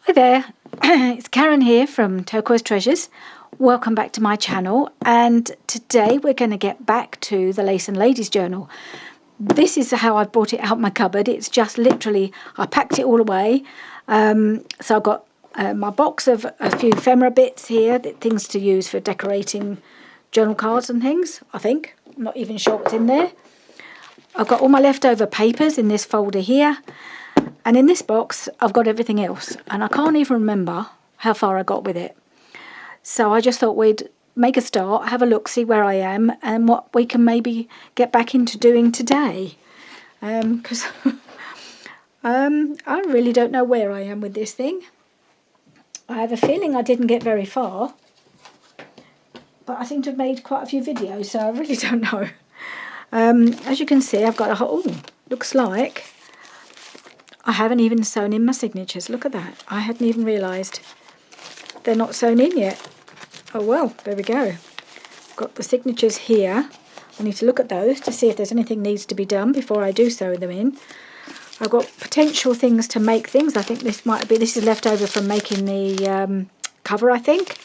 Hi there, it's Karen here from Turquoise Treasures. Welcome back to my channel, and today we're going to get back to the Lace and Ladies journal. This is how I brought it out of my cupboard. It's just literally, I packed it all away. So I've got my box of a few ephemera bits here, things to use for decorating journal cards and things, I think. I'm not even sure what's in there. I've got all my leftover papers in this folder here. And in this box, I've got everything else. And I can't even remember how far I got with it. So I just thought we'd make a start, have a look, see where I am, and what we can maybe get back into doing today. Because I really don't know where I am with this thing. I have a feeling I didn't get very far. But I seem to have made quite a few videos, so I really don't know. As you can see, I've got a whole, looks like I haven't even sewn in my signatures. Look at that. I hadn't even realised they're not sewn in yet. Oh well, there we go. Got the signatures here. I need to look at those to see if there's anything needs to be done before I do sew them in. I've got potential things to make things. I think this might be, this is left over from making the cover, I think.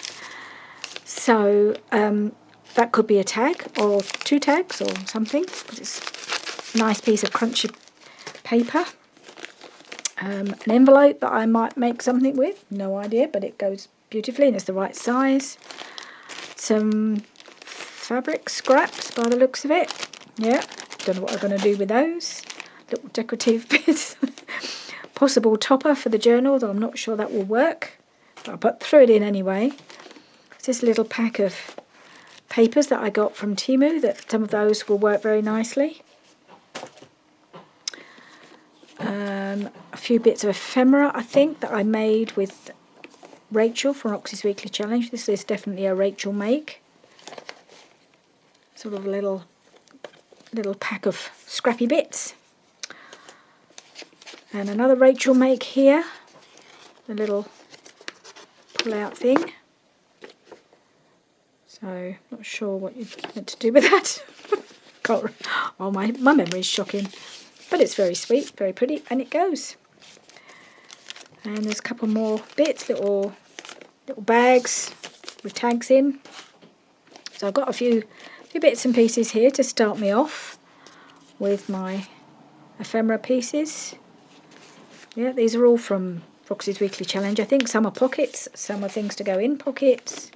So that could be a tag or two tags or something. But it's a nice piece of crunchy paper. An envelope that I might make something with, no idea, but it goes beautifully and it's the right size. Some fabric scraps by the looks of it. Yeah, don't know what I'm going to do with those. Little decorative bits. Possible topper for the journal, though I'm not sure that will work. But throw it in anyway. It's this little pack of papers that I got from Temu, that some of those will work very nicely. A few bits of ephemera, I think, that I made with Rachel from Roxy's Weekly Challenge. This is definitely a Rachel make. Sort of a little pack of scrappy bits. And another Rachel make here. A little pull-out thing. So, not sure what you're meant to do with that. Oh, my memory is shocking. But it's very sweet, very pretty, and it goes. And there's a couple more bits, little bags with tags in. So I've got a few bits and pieces here to start me off with my ephemera pieces. Yeah, these are all from Roxy's Weekly Challenge. I think some are pockets, some are things to go in pockets.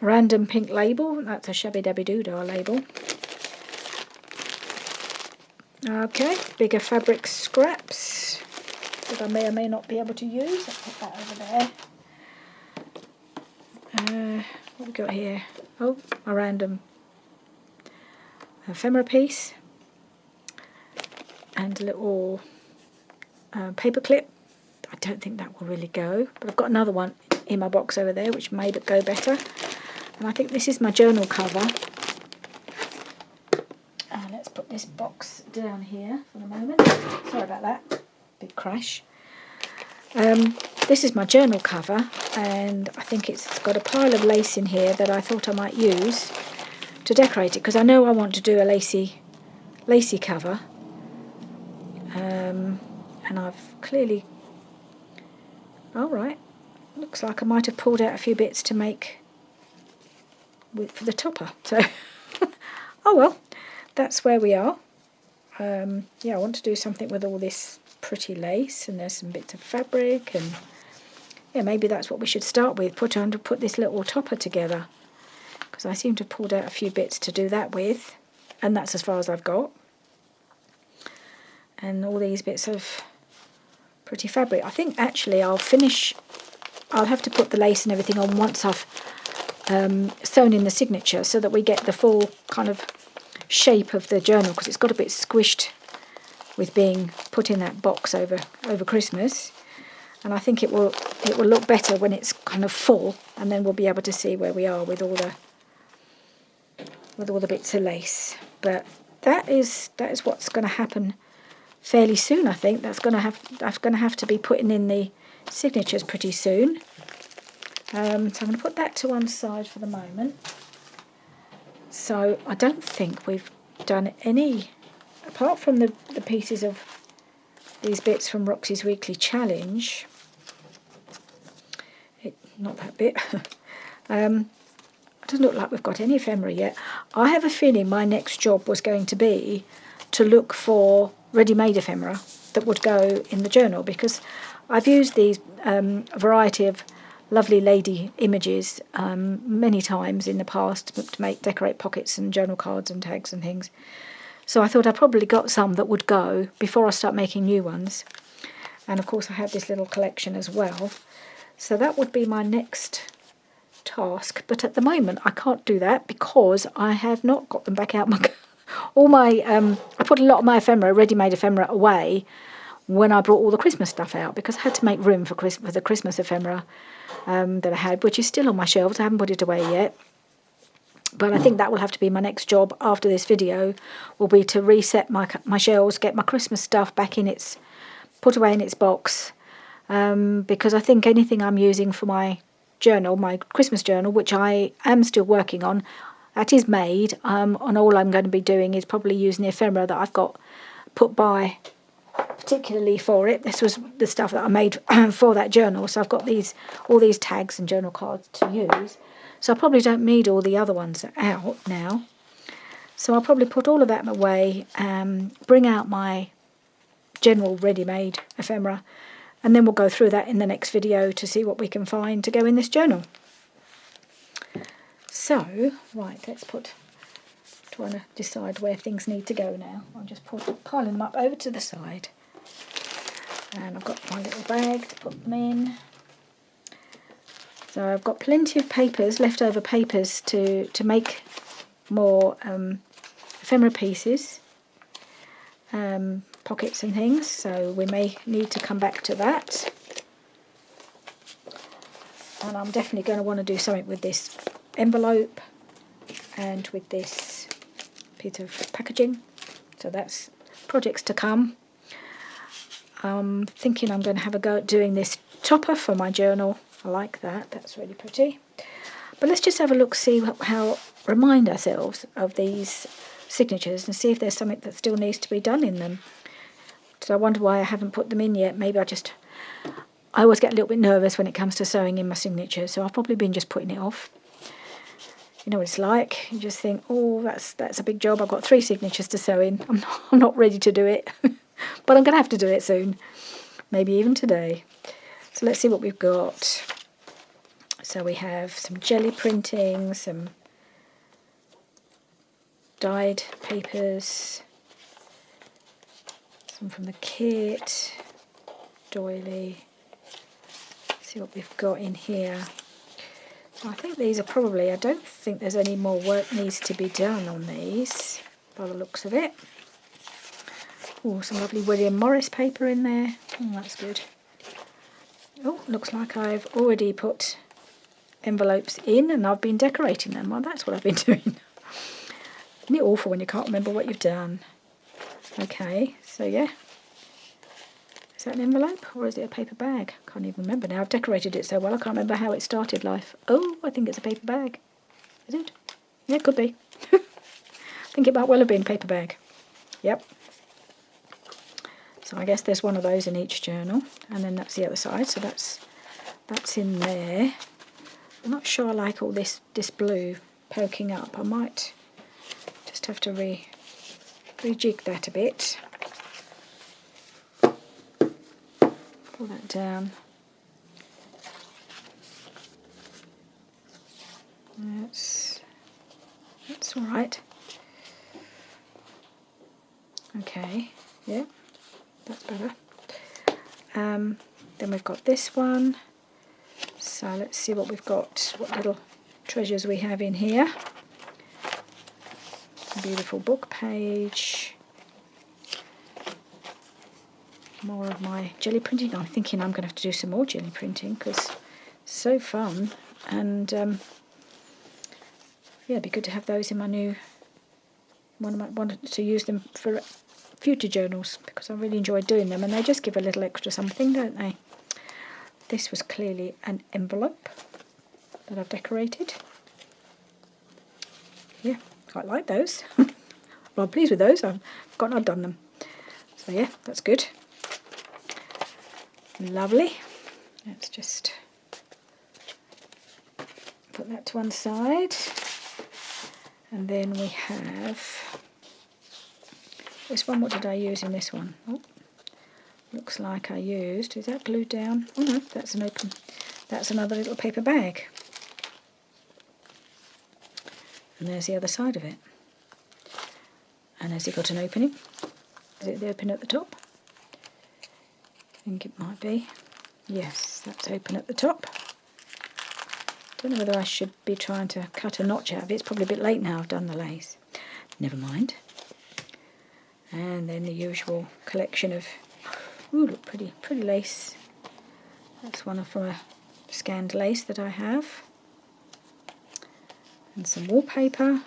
Random pink label, that's a Shabbydabbydoodah label. Okay, bigger fabric scraps that I may or may not be able to use. I'll put that over there. What have we got here? Oh, a random ephemera piece. And a little paper clip. I don't think that will really go, but I've got another one in my box over there which may go better. And I think this is my journal cover. Let's put this box down here for the moment. Sorry about that. Big crash. This is my journal cover, and I think it's got a pile of lace in here that I thought I might use to decorate it, because I know I want to do a lacy cover. And I've clearly... Alright. Looks like I might have pulled out a few bits to make for the topper. So, oh well. That's where we are. Yeah, I want to do something with all this pretty lace, and there's some bits of fabric, and yeah, maybe that's what we should start with. Put this little topper together, because I seem to have pulled out a few bits to do that with, and that's as far as I've got. And all these bits of pretty fabric. I think actually I'll have to put the lace and everything on once I've sewn in the signature, so that we get the full kind of shape of the journal, because it's got a bit squished with being put in that box over Christmas, and I think it will look better when it's kind of full, and then we'll be able to see where we are with all the bits of lace. But that is what's going to happen fairly soon. I think that's going to have to be putting in the signatures pretty soon. So I'm going to put that to one side for the moment. So I don't think we've done any, apart from the pieces of these bits from Roxy's Weekly Challenge. not that bit. It doesn't look like we've got any ephemera yet. I have a feeling my next job was going to be to look for ready-made ephemera that would go in the journal, because I've used these variety of lovely lady images many times in the past to decorate pockets and journal cards and tags and things. So I thought I probably got some that would go before I start making new ones. And of course I have this little collection as well. So that would be my next task. But at the moment I can't do that because I have not got them back out. I put a lot of my ephemera, ready-made ephemera, away when I brought all the Christmas stuff out, because I had to make room for the Christmas ephemera that I had, which is still on my shelves. I haven't put it away yet. But I think that will have to be my next job after this video, will be to reset my shelves, get my Christmas stuff back in put away in its box, because I think anything I'm using for my journal, my Christmas journal, which I am still working on, that is made, and all I'm going to be doing is probably using the ephemera that I've got put by particularly for it. This was the stuff that I made for that journal, so I've got all these tags and journal cards to use. So I probably don't need all the other ones out now. So I'll probably put all of that away, bring out my general ready-made ephemera, and then we'll go through that in the next video to see what we can find to go in this journal. So, right, trying to decide where things need to go now. I'm just piling them up over to the side. And I've got my little bag to put them in. So I've got plenty of papers, leftover papers, to make more ephemera pieces, pockets and things, so we may need to come back to that. And I'm definitely going to want to do something with this envelope and with this piece of packaging. So that's projects to come. I'm thinking I'm going to have a go at doing this topper for my journal. I like that, that's really pretty. But let's just have a look, remind ourselves of these signatures and see if there's something that still needs to be done in them. So I wonder why I haven't put them in yet. Maybe I always get a little bit nervous when it comes to sewing in my signature, so I've probably been just putting it off. You know what it's like, you just think, oh, that's a big job, I've got 3 signatures to sew in, I'm not ready to do it. But I'm going to have to do it soon, maybe even today. So let's see what we've got. So we have some jelly printing, some dyed papers, some from the kit, doily. Let's see what we've got in here. I think these are probably, I don't think there's any more work needs to be done on these, by the looks of it. Oh, some lovely William Morris paper in there. Oh, that's good. Oh, looks like I've already put envelopes in and I've been decorating them. Well, that's what I've been doing. Isn't it awful when you can't remember what you've done? Okay, so yeah. Is that an envelope or is it a paper bag? Can't even remember now. I've decorated it so well I can't remember how it started life. Oh, I think it's a paper bag. Is it? Yeah, it could be. I think it might well have been a paper bag. Yep. So I guess there's one of those in each journal, and then that's the other side, so that's in there. I'm not sure I like all this blue poking up. I might just have to rejig that a bit. Pull that down. That's all right. Okay, yeah. That's better. Then we've got this one. So let's see what we've got, what little treasures we have in here. A beautiful book page. More of my jelly printing. I'm thinking I'm going to have to do some more jelly printing because it's so fun. And yeah, it'd be good to have those in my new one. I might want to use them for future journals because I really enjoyed doing them, and they just give a little extra something, don't they? This was clearly an envelope that I've decorated. Yeah, quite like those. Well, I'm pleased with those. I've forgotten I've done them. So yeah, that's good. Lovely. Let's just put that to one side. And then we have this one. What did I use in this one? Oh, looks like I used, is that glued down? Oh no, that's another little paper bag. And there's the other side of it. And has it got an opening? Is it the open at the top? I think it might be. Yes, that's open at the top. Don't know whether I should be trying to cut a notch out of it. It's probably a bit late now I've done the lace. Never mind. And then the usual collection of, ooh, look, pretty lace. That's one from a scanned lace that I have. And some wallpaper.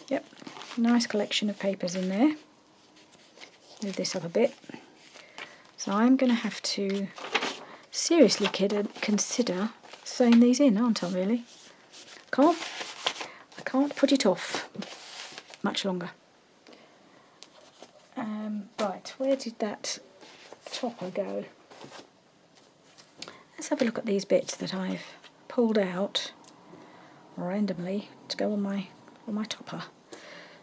Yep, nice collection of papers in there. Move this up a bit. So I'm going to have to seriously consider sewing these in, aren't I, really? I can't put it off much longer. Right, where did that topper go? Let's have a look at these bits that I've pulled out randomly to go on my topper.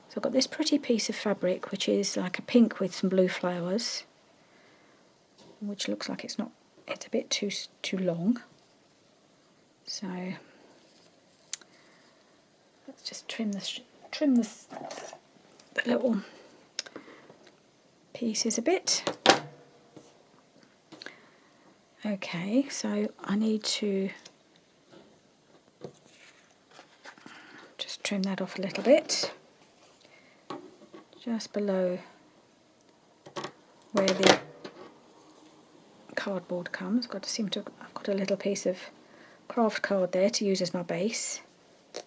So I've got this pretty piece of fabric which is like a pink with some blue flowers, which looks like it's a bit too long. So let's just trim the little pieces a bit. Okay, so I need to just trim that off a little bit, just below where the cardboard comes. I've got a little piece of craft card there to use as my base. I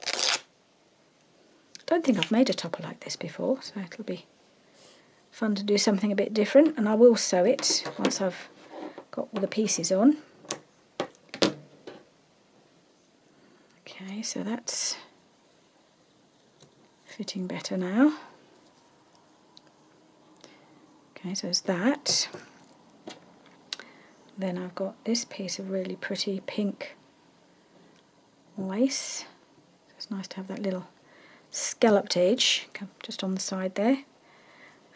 don't think I've made a topper like this before, so it'll be fun to do something a bit different, and I will sew it once I've got all the pieces on. Okay, so that's fitting better now. Okay, so there's that. Then I've got this piece of really pretty pink lace. It's nice to have that little scalloped edge just on the side there.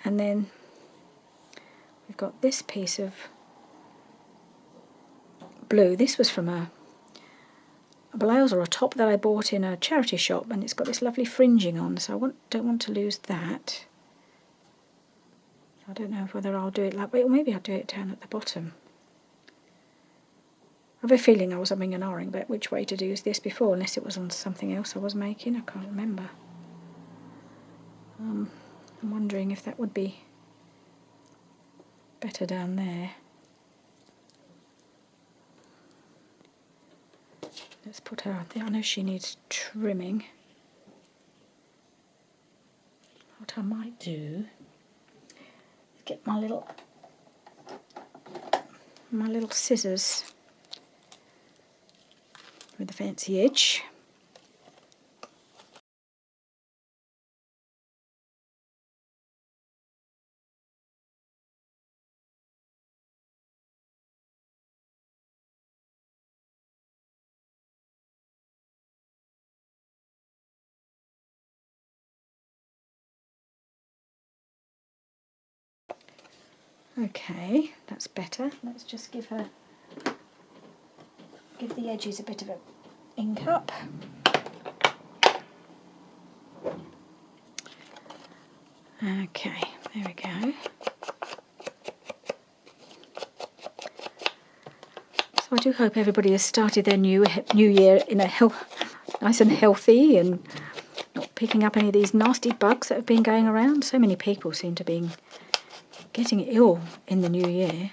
And then we've got this piece of blue. This was from a blouse or a top that I bought in a charity shop, and it's got this lovely fringing on, so I don't want to lose that. I don't know whether I'll do it that way, or maybe I'll do it down at the bottom. I have a feeling I was umming and ahhing about which way to do this before, unless it was on something else I was making. I can't remember. I'm wondering if that would be better down there. Let's put her out there. I know she needs trimming. What I might do is get my little scissors with the fancy edge. Okay, that's better. Let's just give the edges a bit of an ink up. Okay, there we go. So I do hope everybody has started their new year in a nice and healthy, and not picking up any of these nasty bugs that have been going around. So many people seem to be getting ill in the new year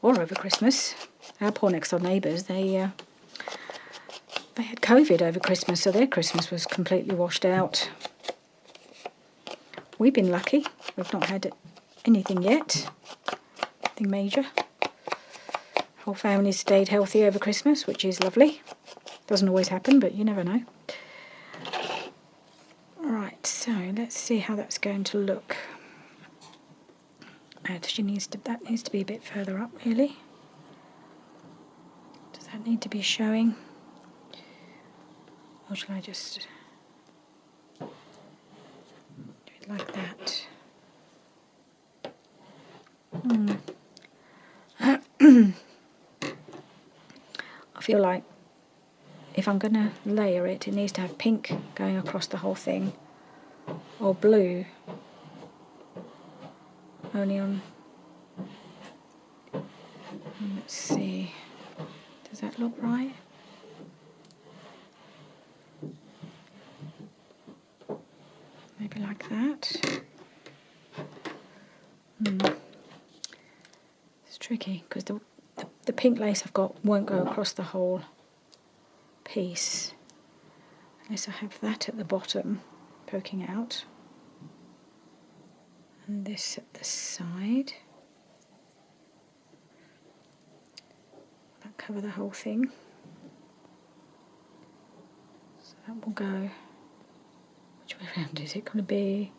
or over Christmas. Our poor next door neighbours, they had COVID over Christmas, so their Christmas was completely washed out. We've been lucky. We've not had anything yet, nothing major. Whole family stayed healthy over Christmas, which is lovely. Doesn't always happen, but you never know. Right, so let's see how that's going to look. That needs to be a bit further up, really. Does don't need to be showing. Or shall I just do it like that? I feel like if I'm going to layer it, it needs to have pink going across the whole thing, or blue, only on, let's see, does that look right? Maybe like that. It's tricky because the pink lace I've got won't go across the whole piece unless I have that at the bottom poking out and this at the side. That cover the whole thing. So that will go. Which way around is it going to be?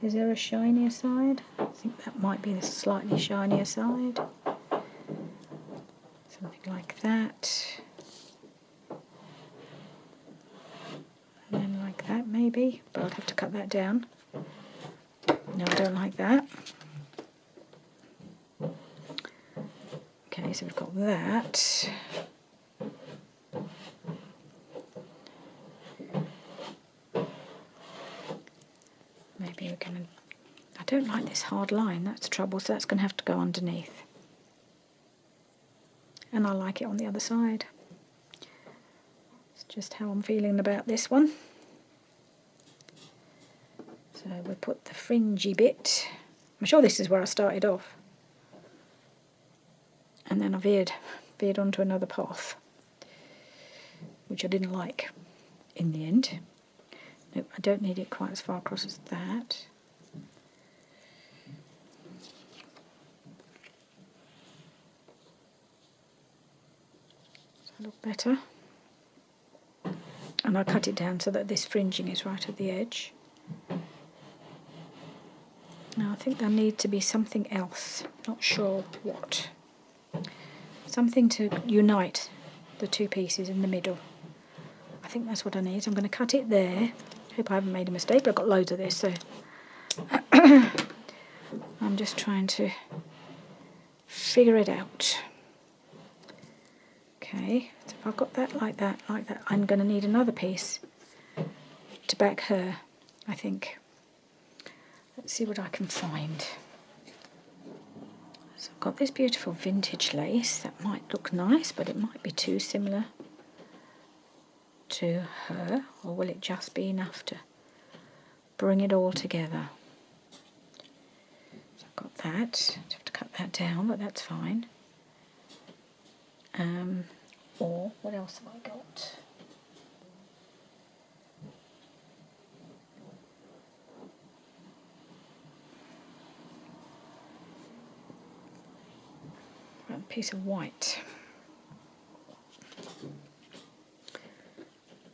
Is there a shinier side? I think that might be the slightly shinier side. Something like that. And then like that maybe, but I'll have to cut that down. No, I don't like that. Okay, so we've got that. Maybe we're going to... I don't like this hard line, that's the trouble, so that's going to have to go underneath. And I like it on the other side. It's just how I'm feeling about this one. So we'll put the fringy bit. I'm sure this is where I started off. And then I veered onto another path, which I didn't like in the end. Nope, I don't need it quite as far across as that. Does that look better? And I cut it down so that this fringing is right at the edge. Now I think there needs to be something else, not sure what. Something to unite the two pieces in the middle. I think that's what I need. I'm going to cut it there. Hope I haven't made a mistake, but I've got loads of this, so I'm just trying to figure it out. Okay, so if I've got that, like that, I'm going to need another piece to back her, I think. Let's see what I can find. So I've got this beautiful vintage lace. That might look nice, but it might be too similar to her, or will it just be enough to bring it all together? So I've got that. I have to cut that down, but that's fine. Or what else have I got? A piece of white.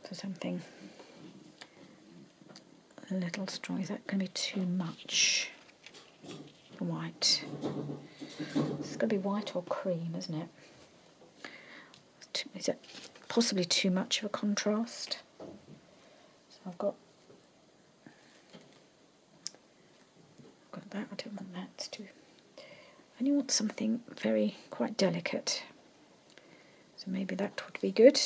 For something a little strong. Is that going to be too much white? It's going to be white or cream, isn't it? Is it possibly too much of a contrast? So I've got that. I don't want that. It's too... I only want something quite delicate. So maybe that would be good.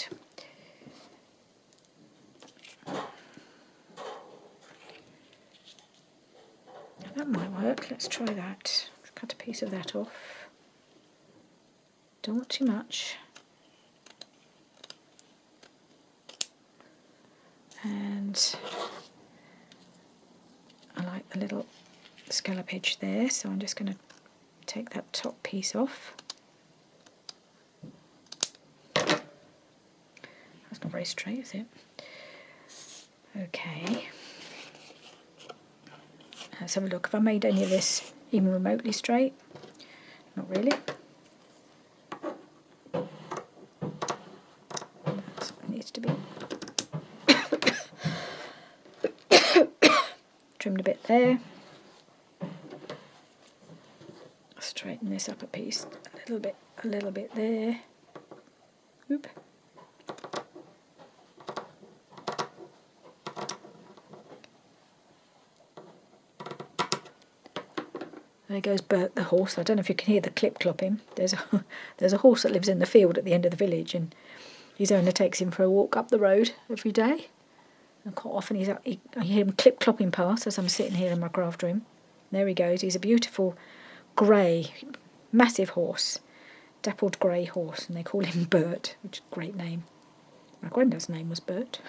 That might work. Let's try that. Let's cut a piece of that off. Don't want too much. And I like the little scallop edge there, so I'm just going to take that top piece off. That's not very straight, is it? Okay. Let's have a look. Have I made any of this even remotely straight? Not really. That needs to be trimmed a bit there. Straighten this up a piece, a little bit there. Oop. There goes Bert the horse. I don't know if you can hear the clip-clopping. There's a horse that lives in the field at the end of the village, and his owner takes him for a walk up the road every day. And quite often I hear him clip-clopping past as I'm sitting here in my craft room. There he goes. He's a beautiful grey, massive horse, dappled grey horse, and they call him Bert, which is a great name. My granddad's name was Bert.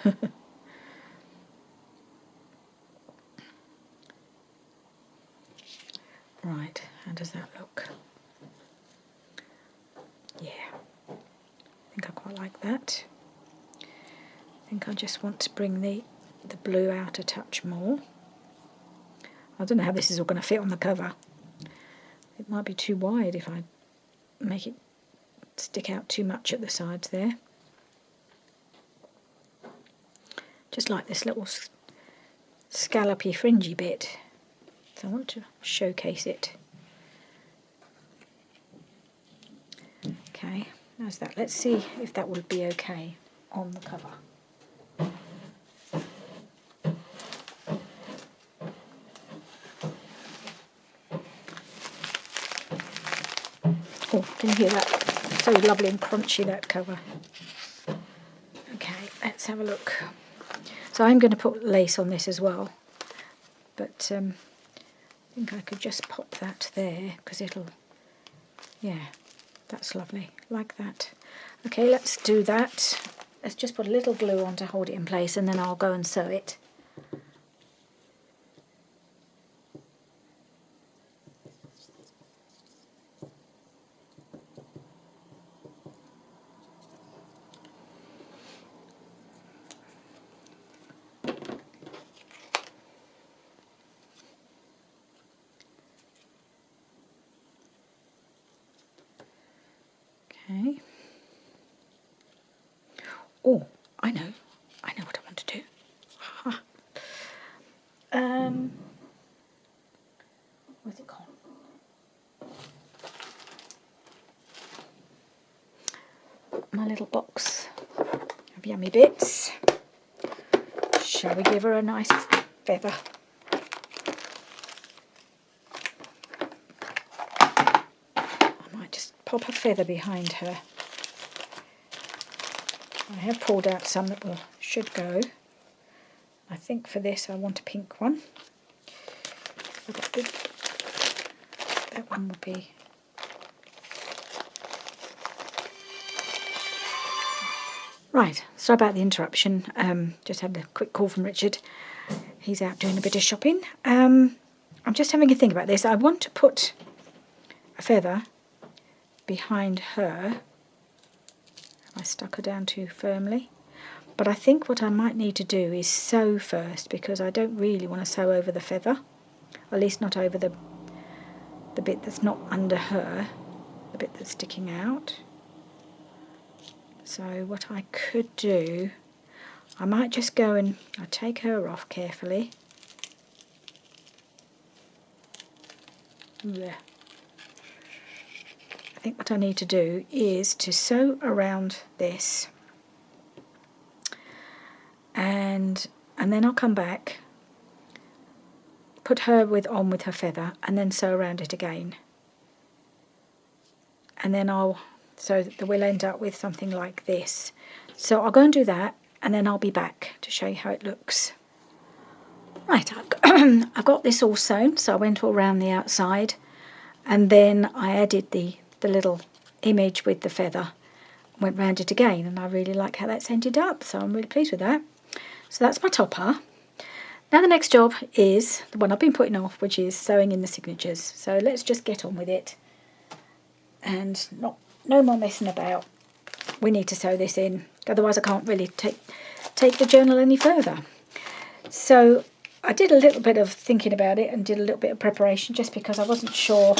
Right, how does that look? Yeah, I think I quite like that. I think I just want to bring the blue out a touch more. I don't know how this is all going to fit on the cover. It might be too wide if I make it stick out too much at the sides there. Just like this little scallopy fringy bit. So I want to showcase it. Okay, how's that? Let's see if that would be okay on the cover. Oh, can you hear that? So lovely and crunchy, that cover. Okay, let's have a look. So I'm going to put lace on this as well, but I think I could just pop that there because it'll, yeah, that's lovely, like that. Okay, let's do that. Let's just put a little glue on to hold it in place, and then I'll go and sew it. Okay. Oh, I know what I want to do. Ha. Where's it gone? My little box of yummy bits. Shall we give her a nice feather? I might just pop a feather behind her. I have pulled out some that should go. I think for this I want a pink one. That one will be. Right, sorry about the interruption. Just had a quick call from Richard. He's out doing a bit of shopping. I'm just having a think about this. I want to put a feather behind her. I stuck her down too firmly, but I think what I might need to do is sew first, because I don't really want to sew over the feather, at least not over the bit that's not under her, the bit that's sticking out. So what I could do, I might just go and I'll take her off carefully. There. I think what I need to do is to sew around this, and then I'll come back, put her on with her feather, and then sew around it again, and then so that we'll end up with something like this. So I'll go and do that, and then I'll be back to show you how it looks. Right, I've got this all sewn, so I went all around the outside, and then I added the little image with the feather, went round it again, and I really like how that's ended up, so I'm really pleased with that. So that's my topper. Now the next job is the one I've been putting off, which is sewing in the signatures. So let's just get on with it, and no more messing about. We need to sew this in, otherwise I can't really take the journal any further. So I did a little bit of thinking about it and did a little bit of preparation, just because I wasn't sure.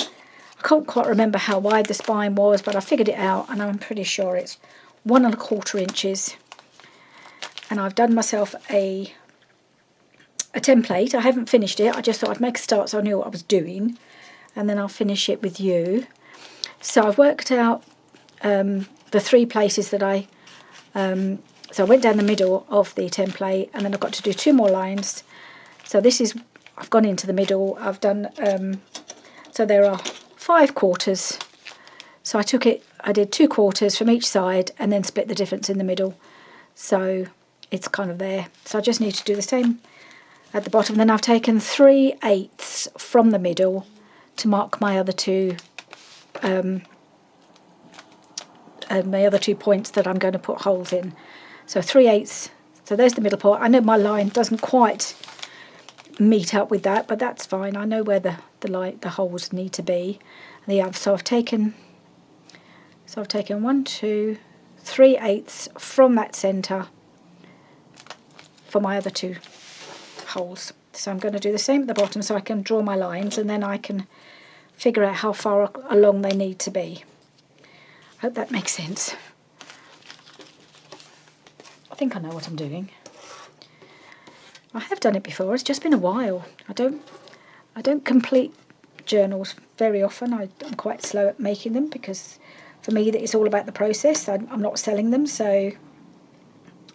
I can't quite remember how wide the spine was, but I figured it out, and I'm pretty sure it's 1¼ inches. And I've done myself a template. I haven't finished it. I just thought I'd make a start so I knew what I was doing, and then I'll finish it with you. So I've worked out the 3 places that so I went down the middle of the template, and then I've got to do 2 more lines. So this is, I've gone into the middle, I've done, so there are 5 quarters. So I did 2 quarters from each side and then split the difference in the middle. So it's kind of there. So I just need to do the same at the bottom. Then I've taken 3/8 from the middle to mark my other 2 points that I'm going to put holes in. So 3/8. So there's the middle part. I know my line doesn't quite meet up with that, but that's fine. I know where the holes need to be. And yeah, so I've taken 1, 2, 3/8 from that centre for my other 2 holes. So I'm going to do the same at the bottom so I can draw my lines, and then I can figure out how far along they need to be. Hope that makes sense. I think I know what I'm doing. I have done it before, it's just been a while. I don't complete journals very often. I'm quite slow at making them because for me it's all about the process. I'm not selling them, so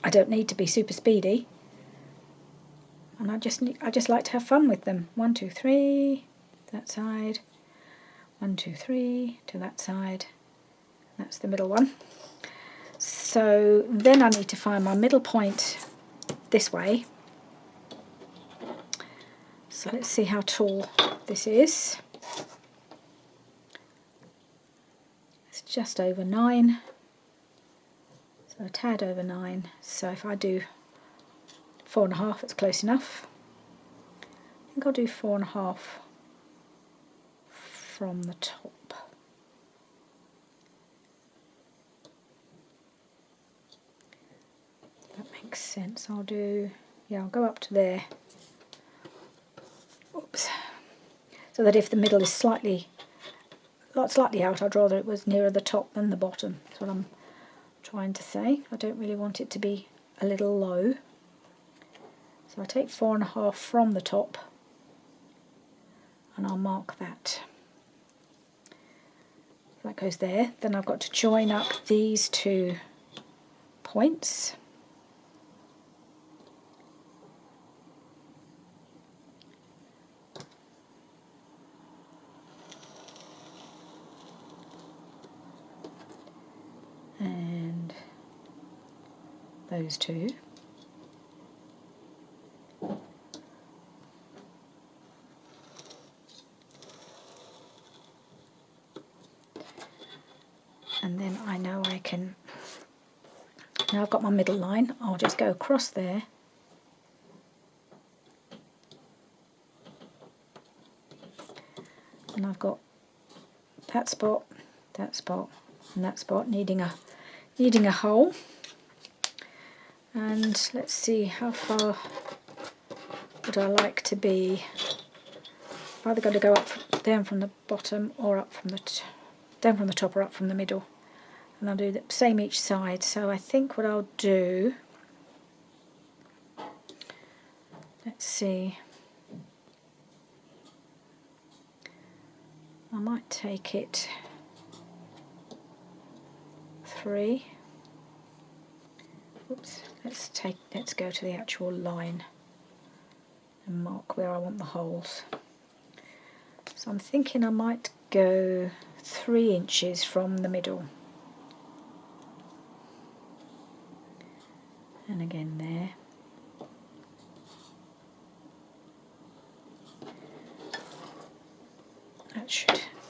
I don't need to be super speedy. And I just like to have fun with them. 1, 2, 3, that side. 1, 2, 3 to that side. That's the middle one. So then I need to find my middle point this way. So let's see how tall this is. It's just over 9. So a tad over 9. So if I do 4.5, it's close enough. I think I'll do 4.5 from the top. That makes sense. I'll go up to there. Oops. So that if the middle is slightly out, I'd rather it was nearer the top than the bottom. That's what I'm trying to say. I don't really want it to be a little low. So I take 4.5 from the top and I'll mark that. That goes there. Then I've got to join up these 2 points. And those 2. And then I know I can, now I've got my middle line, I'll just go across there and I've got that spot, and that spot needing a hole. And let's see, how far would I like to be? I've either got to go down from the bottom or up from down from the top or up from the middle. And I'll do the same each side. So I think what I'll do, let's see, I might take it 3. Oops, let's go to the actual line and mark where I want the holes. So I'm thinking I might go 3 inches from the middle. And again there.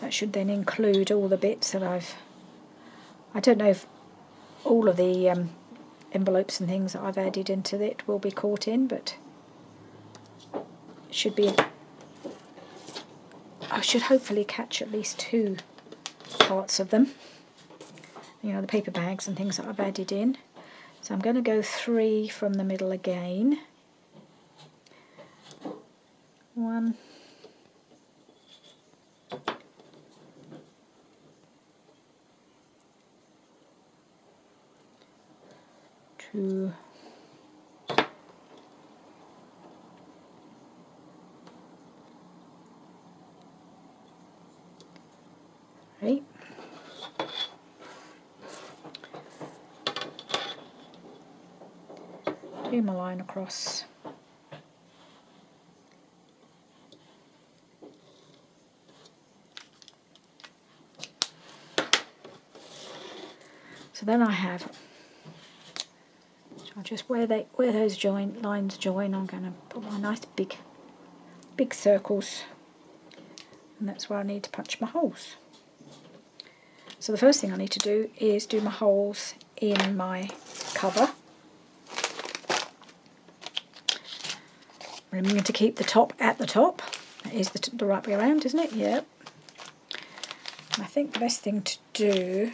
That should then include all the bits that I don't know if all of the envelopes and things that I've added into it will be caught in, but it should be, I should hopefully catch at least 2 parts of them. You know, the paper bags and things that I've added in. So I'm going to go 3 from the middle again. 1, 2, 3. do my line across. So then I have, so just where those lines join, I'm going to put my nice big circles, and that's where I need to punch my holes. So the first thing I need to do is do my holes in my cover. Remembering to keep the top at the top. That is the right way around, isn't it? Yep. I think the best thing to do,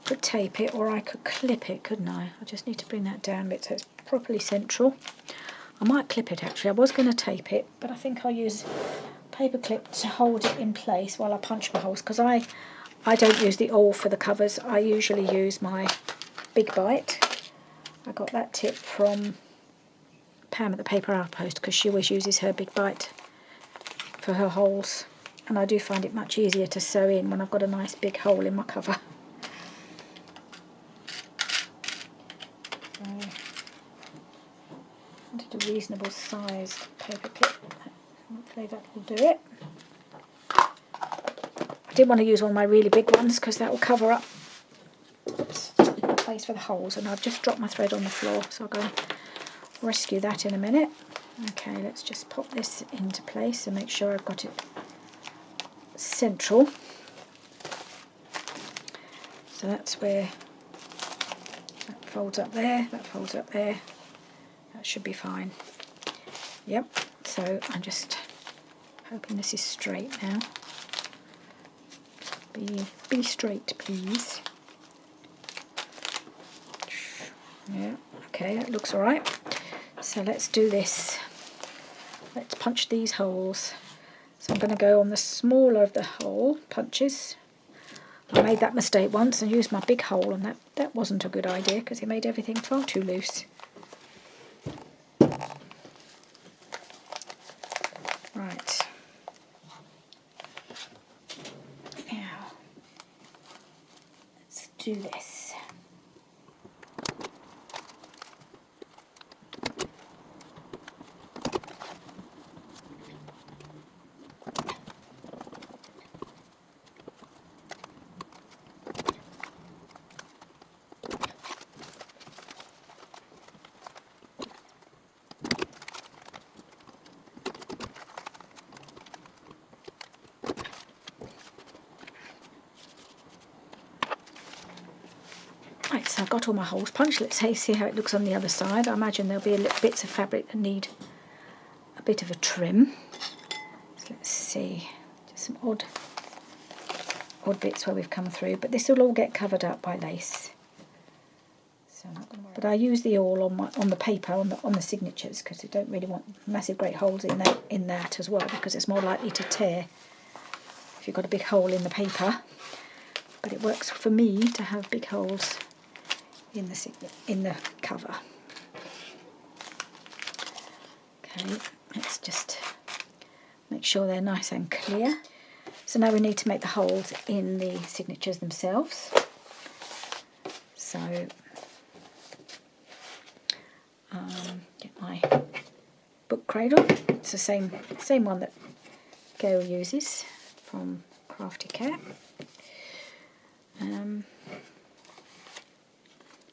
I could tape it or I could clip it, couldn't I? I just need to bring that down a bit so it's properly central. I might clip it actually. I was going to tape it, but I think I'll use a paper clip to hold it in place while I punch my holes, because I don't use the awl for the covers. I usually use my Big Bite. I got that tip from Pam at the Paper Outpost, because she always uses her Big Bite for her holes, and I do find it much easier to sew in when I've got a nice big hole in my cover. I wanted a reasonable sized paper clip. Hopefully that will do it. I didn't want to use one of my really big ones because that will cover up the place for the holes, and I've just dropped my thread on the floor, so I'll go and rescue that in a minute. Okay, let's just pop this into place and make sure I've got it central. So that's where that folds up there, that folds up there. That should be fine. Yep, so I'm just hoping this is straight now. Be straight, please. Yeah, okay, that looks alright. So let's do this. Let's punch these holes. So I'm going to go on the smaller of the hole punches. I made that mistake once and used my big hole, and that wasn't a good idea because it made everything far too loose. Right. Now, let's do this. Right, so I've got all my holes punched. Let's see how it looks on the other side. I imagine there'll be little bits of fabric that need a bit of a trim. So let's see, just some odd bits where we've come through, but this will all get covered up by lace. So I'm not going to worry. But I use the awl on the paper on the signatures, because I don't really want massive great holes in that as well, because it's more likely to tear if you've got a big hole in the paper. But it works for me to have big holes in the cover. Okay, let's just make sure they're nice and clear. So now we need to make the holes in the signatures themselves. So get my book cradle. It's the same one that Gail uses from Crafty Cat.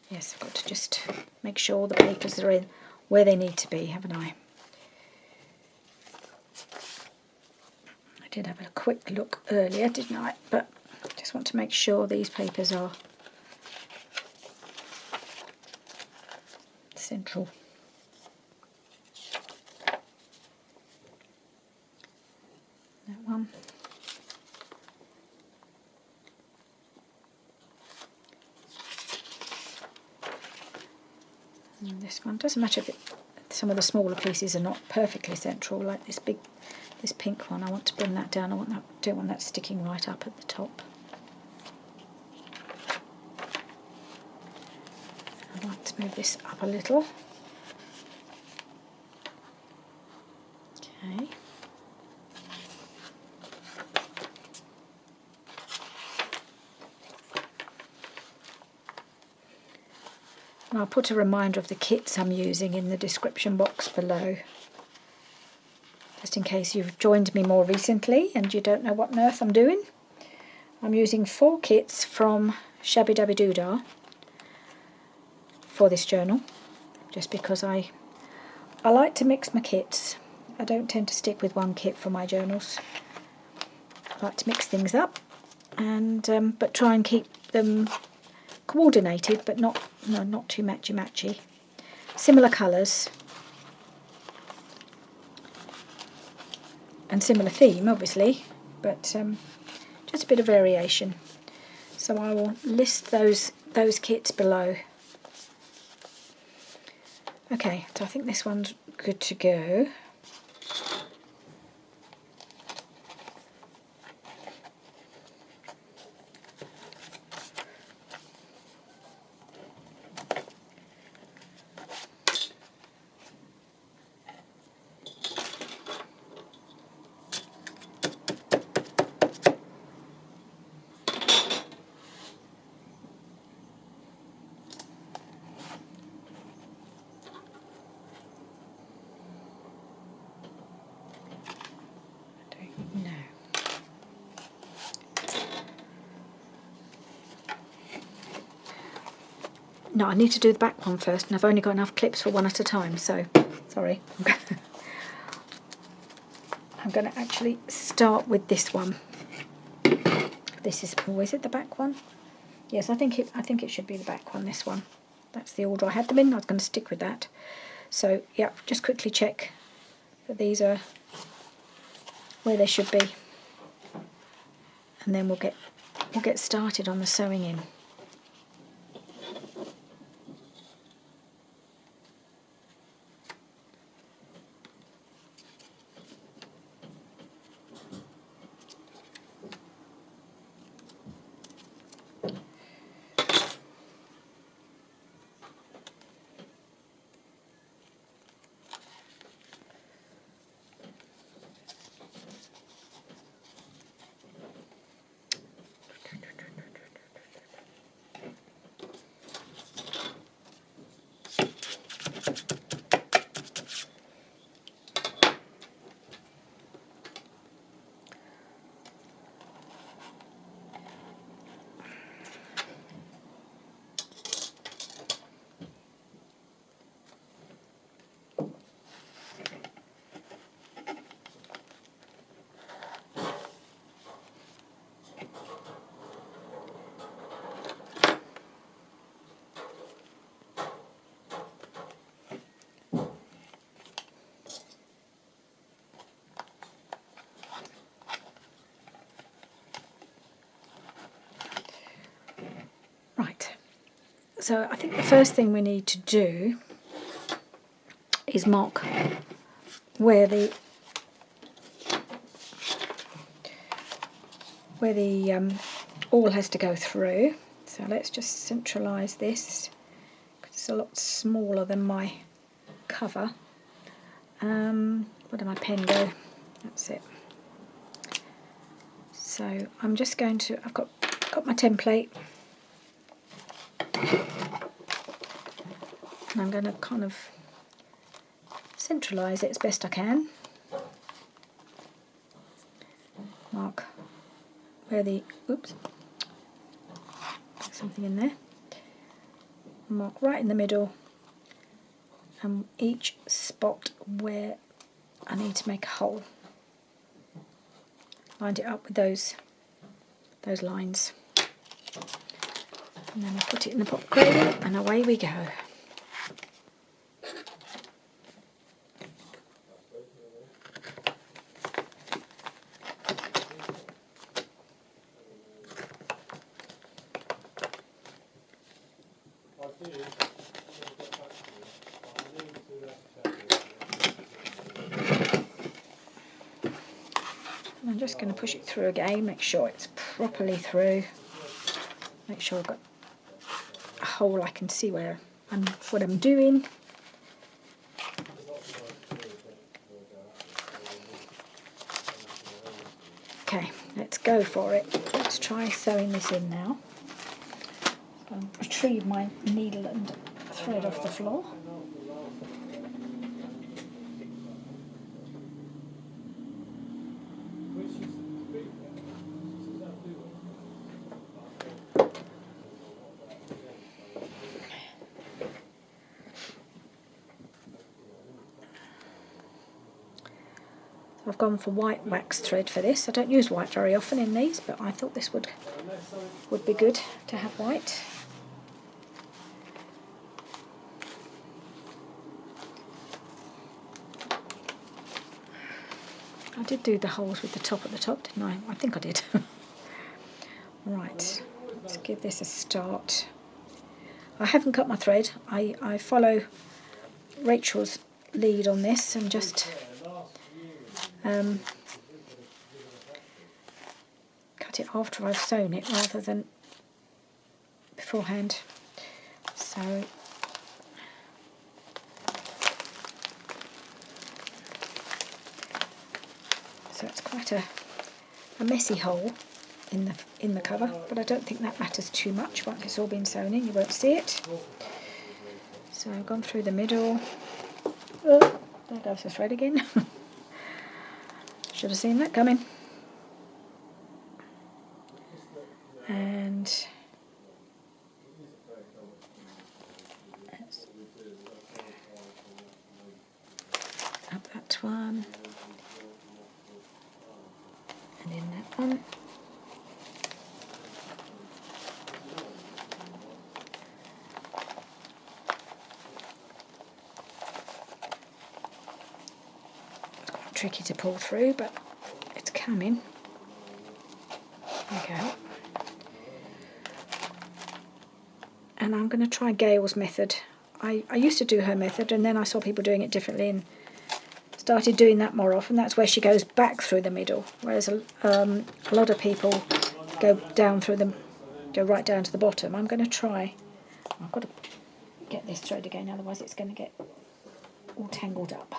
Yes, I've got to just make sure all the papers are in where they need to be, haven't I? I did have a quick look earlier, didn't I? But I just want to make sure these papers are central. That one. And this one. Doesn't matter if some of the smaller pieces are not perfectly central, like this pink one. I want to bring that down. Don't want that sticking right up at the top. I'd like to move this up a little. Okay. And I'll put a reminder of the kits I'm using in the description box below, just in case you've joined me more recently and you don't know what on earth I'm doing. I'm using 4 kits from Shabbydabbydoodah for this journal, just because I like to mix my kits. I don't tend to stick with one kit for my journals. I like to mix things up, and but try and keep them coordinated, but not too matchy-matchy. Similar colours and similar theme, obviously, but just a bit of variation. So I will list those kits below. Okay, so I think this one's good to go. No, I need to do the back one first, and I've only got enough clips for one at a time, so sorry. I'm going to actually start with this one. This is, oh, is it the back one? Yes, I think it should be the back one, this one. That's the order I had them in. I was going to stick with that. So, yeah, just quickly check that these are where they should be. And then we'll get started on the sewing in. Right, so I think the first thing we need to do is mark where the awl has to go through. So let's just centralise this, because it's a lot smaller than my cover. Where did my pen go? That's it. So I'm just going to, I've got my template, and I'm going to kind of centralise it as best I can. Mark where the, oops, something in there. Mark right in the middle, and each spot where I need to make a hole. Lined it up with those lines. And then I put it in the pot cradle, and away we go. I'm just going to push it through again, make sure it's properly through. Make sure I've got a hole I can see what I'm doing. Okay, let's go for it. Let's try sewing this in now. I'll retrieve my needle and thread off the floor. I've gone for white wax thread for this. I don't use white very often in these, but I thought this would be good to have white. I did do the holes with the top at the top, didn't I? I think I did. Right, let's give this a start. I haven't cut my thread. I follow Rachel's lead on this and just cut it after I've sewn it rather than beforehand. So it's quite a messy hole in the cover, but I don't think that matters too much. Once it's all been sewn in, you won't see it. So I've gone through the middle. Oh, there goes the thread again. Should have seen that coming. And up that one. And in that one. It's quite tricky to pull through, but it's coming. There we go. And I'm going to try Gail's method. I used to do her method, and then I saw people doing it differently and started doing that more often. That's where she goes back through the middle, whereas a lot of people go right down to the bottom. I'm going to try. I've got to get this thread again, otherwise it's going to get all tangled up.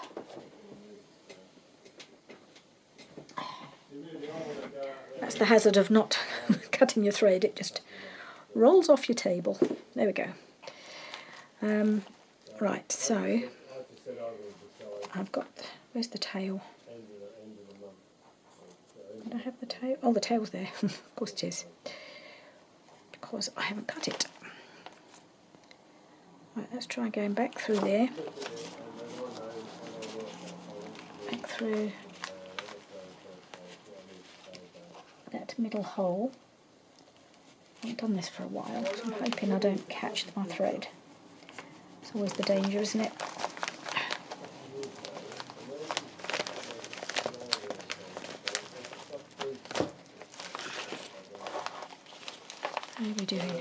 That's the hazard of not cutting your thread. It just rolls off your table. There we go. Right, so I've got, where's the tail? Did I have the tail? Oh, the tail's there. Of course it is. Because I haven't cut it. Right, let's try going back through there. Back through that middle hole. I haven't done this for a while, so I'm hoping I don't catch my thread. It's always the danger, isn't it? How are we doing?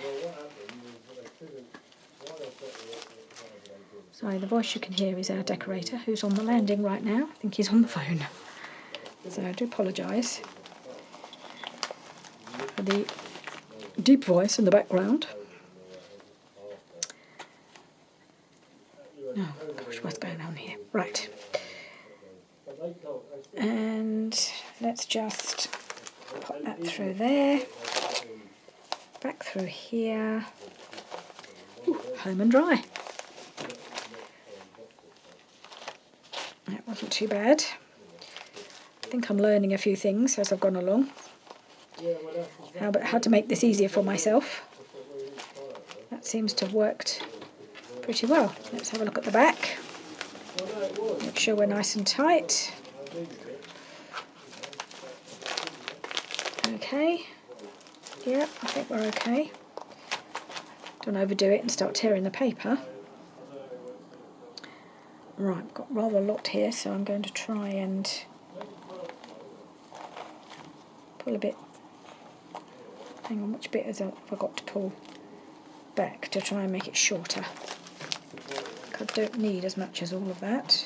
Sorry, the voice you can hear is our decorator, who's on the landing right now. I think he's on the phone. So I do apologise for the deep voice in the background. Oh gosh, what's going on here? Right. And let's just pop that through there. Back through here. Ooh, home and dry. That wasn't too bad. I think I'm learning a few things as I've gone along. How to make this easier for myself. That seems to have worked pretty well. Let's have a look at the back. Make sure we're nice and tight. Okay. Yeah, I think we're okay. Don't overdo it and start tearing the paper. Right, I've got rather a lot here, so I'm going to try and pull a bit. Hang on, which bit have I got to pull back to try and make it shorter? I don't need as much as all of that.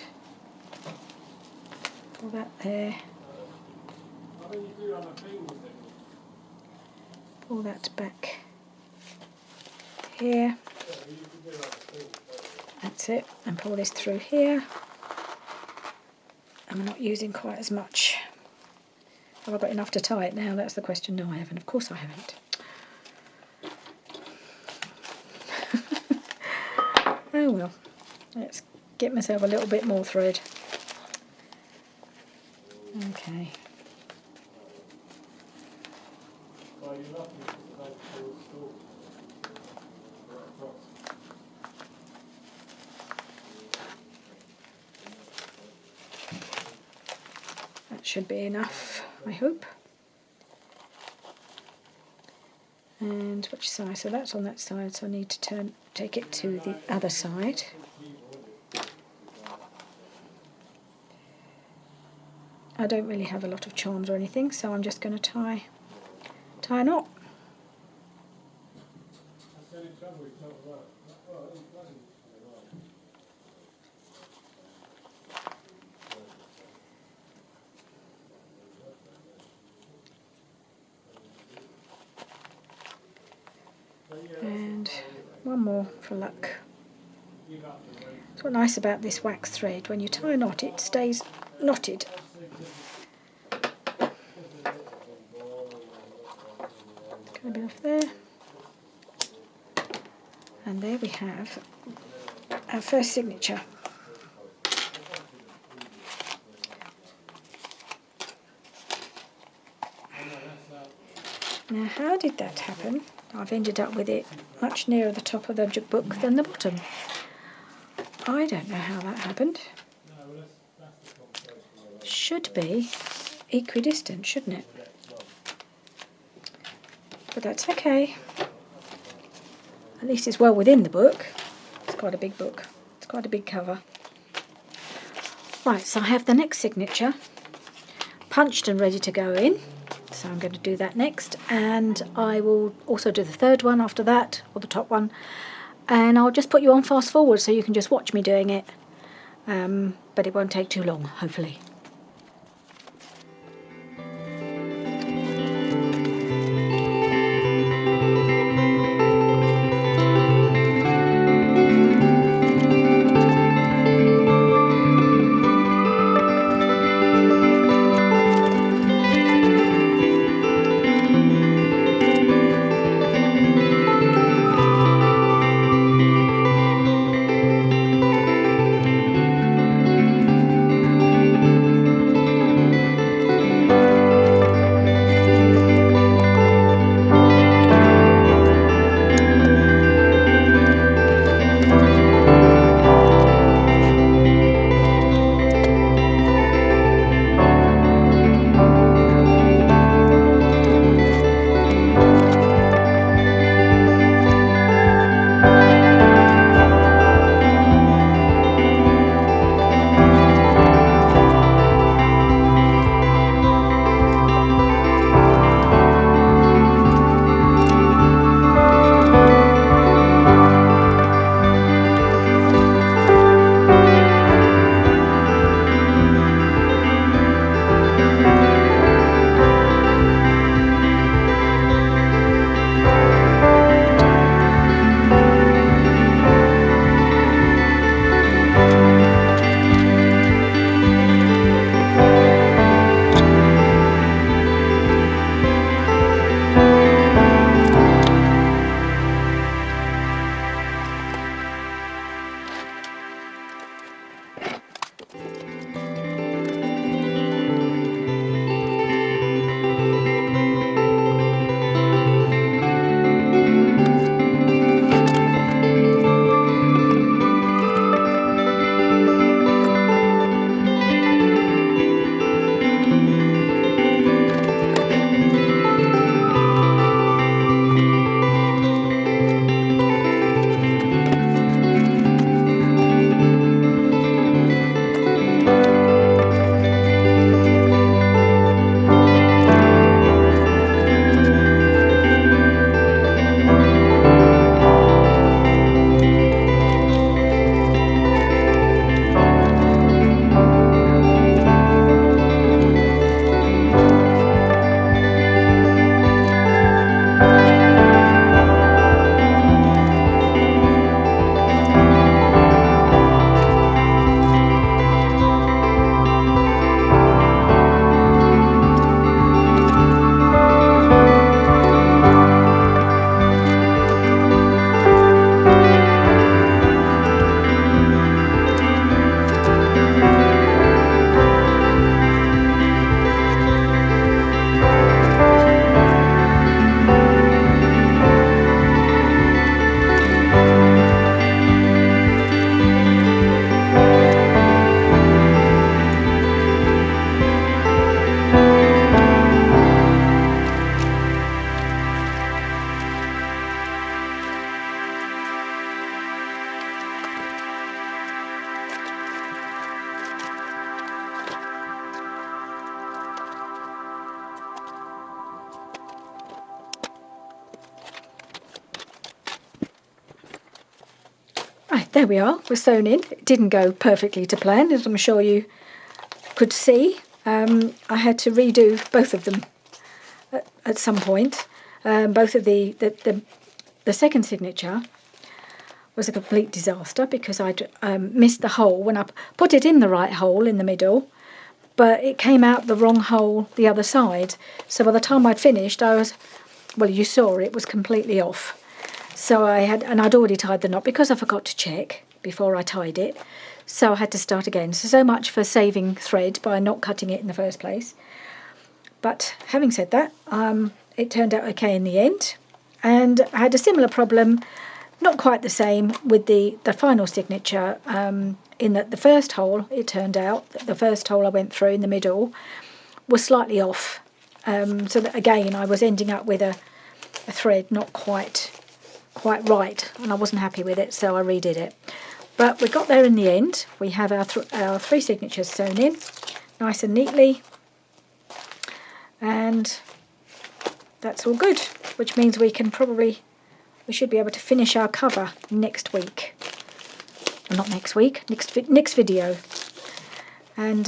Pull that there. Pull that back here. That's it. And pull this through here. I'm not using quite as much. Have I got enough to tie it now? That's the question. No, I haven't. Of course I haven't. Oh well, let's get myself a little bit more thread. Okay. That should be enough, I hope. And which side? So that's on that side, so I need to take it to the other side. I don't really have a lot of charms or anything, so I'm just going to tie a knot. And one more for luck. It's what's nice about this wax thread, when you tie a knot it stays knotted. Get a bit off there. And there we have our first signature. Now how did that happen? I've ended up with it much nearer the top of the book than the bottom. I don't know how that happened. Should be equidistant, shouldn't it? But that's okay. At least it's well within the book. It's quite a big book. It's quite a big cover. Right, so I have the next signature punched and ready to go in. So I'm going to do that next, and I will also do the third one after that, or the top one, and I'll just put you on fast forward so you can just watch me doing it, but it won't take too long, hopefully. there we are, we're sewn in. It didn't go perfectly to plan, as I'm sure you could see. I had to redo both of them at some point. Both of the second signature was a complete disaster because I'd missed the hole when I put it in the right hole in the middle, but it came out the wrong hole the other side. So by the time I'd finished, well, you saw it was completely off. So I'd already tied the knot because I forgot to check before I tied it. So I had to start again. So much for saving thread by not cutting it in the first place. But having said that, it turned out okay in the end. And I had a similar problem, not quite the same, with the final signature, in that the first hole, it turned out, that the first hole I went through in the middle was slightly off. So that again, I was ending up with a thread not quite right, and I wasn't happy with it, so I redid it. But we got there in the end. We have our 3 signatures sewn in, nice and neatly, and that's all good, which means we should be able to finish our cover next week. Well, not next week, next video. And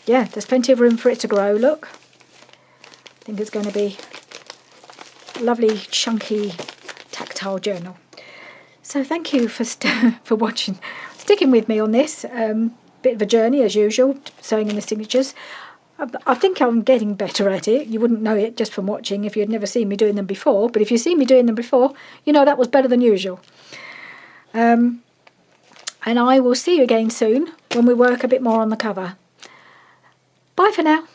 yeah, there's plenty of room for it to grow, look. I think it's going to be a lovely, chunky, tactile journal. So thank you for watching, sticking with me on this. Bit of a journey as usual, sewing in the signatures. I think I'm getting better at it. You wouldn't know it just from watching if you'd never seen me doing them before. But if you've seen me doing them before, you know that was better than usual. And I will see you again soon when we work a bit more on the cover. Bye for now.